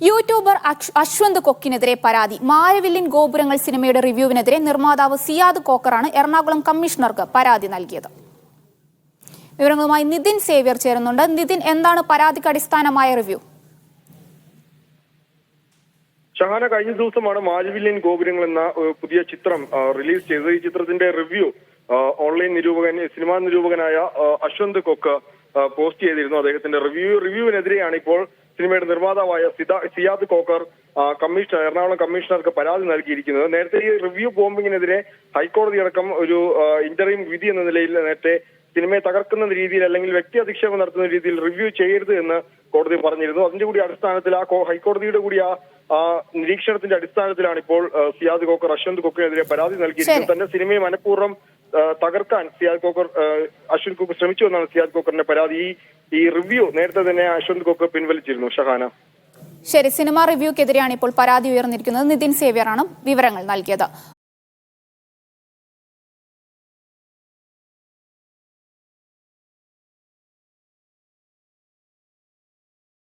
YouTuber Ashwanth കൊക്കിനെതിരെ പരാതി. മായവില്ലിൻ ഗോപുരങ്ങൾ സിനിമയുടെ റിവ്യൂവിനെതിരെ നിർമ്മാതാവ് സിയാദ് കോക്കറാണ് എറണാകുളം കമ്മീഷണർക്ക് പരാതി നൽകിയത്. വിവരങ്ങളുമായി നിതിൻ സേവ്യർ ചേരുന്നുണ്ട്. നിതിൻ, എന്താണ് പരാതിക്ക് അടിസ്ഥാനമായ റിവ്യൂ? ഷഹാന, കഴിഞ്ഞ ദിവസമാണ് മായവില്ലിൻ ഗോപുരങ്ങൾ എന്ന പുതിയ ചിത്രം റിലീസ് ചെയ്തത്. ഈ ചിത്രത്തിന്റെ റിവ്യൂ ഓൺലൈൻ സിനിമാ നിരൂപകനായ അശ്വന്ത് കൊക്ക് പോസ്റ്റ് ചെയ്തിരുന്നു. അദ്ദേഹത്തിന്റെ റിവ്യൂവിനെതിരെയാണ് ഇപ്പോൾ സിനിമയുടെ നിർമ്മാതാവായ സിയാദ് കോക്കർ എറണാകുളം കമ്മീഷണർക്ക് പരാതി നൽകിയിരിക്കുന്നത്. നേരത്തെ ഈ റിവ്യൂ ബോംബിങ്ങിനെതിരെ ഹൈക്കോടതി അടക്കം ഒരു ഇന്റർവ്യൂ വിധി എന്ന നിലയിൽ നേരത്തെ സിനിമയെ തകർക്കുന്ന രീതിയിൽ അല്ലെങ്കിൽ വ്യക്തി അധിക്ഷേപം നടത്തുന്ന രീതിയിൽ റിവ്യൂ ചെയ്യരുത് എന്ന് കോടതി പറഞ്ഞിരുന്നു. അതിന്റെ കൂടി അടിസ്ഥാനത്തിൽ ഹൈക്കോടതിയുടെ കൂടി നിരീക്ഷണത്തിന്റെ അടിസ്ഥാനത്തിലാണ് ഇപ്പോൾ സിയാദ് കോക്കർ അശ്വന്ത് കൊക്കിനെതിരെ പരാതി നൽകിയിരിക്കുന്നത്. തന്റെ സിനിമയെ മനഃപൂർവ്വം തകർക്കാൻ അശ്വന്ത് കൊക്കർ ശ്രമിച്ചു എന്നാണ് സിയാദ് കോക്കറിന്റെ പരാതി. ഈ റിവ്യൂ നേരത്തെ തന്നെ അശ്വന്ത് കൊക്കർ പിൻവലിച്ചിരുന്നു. ഷഹാന, ശരി, സിനിമ റിവ്യൂക്കെതിരെയാണ് ഇപ്പോൾ പരാതി ഉയർന്നിരിക്കുന്നത്. നിതിൻ സേവ്യറാണ് വിവരങ്ങൾ നൽകിയത്.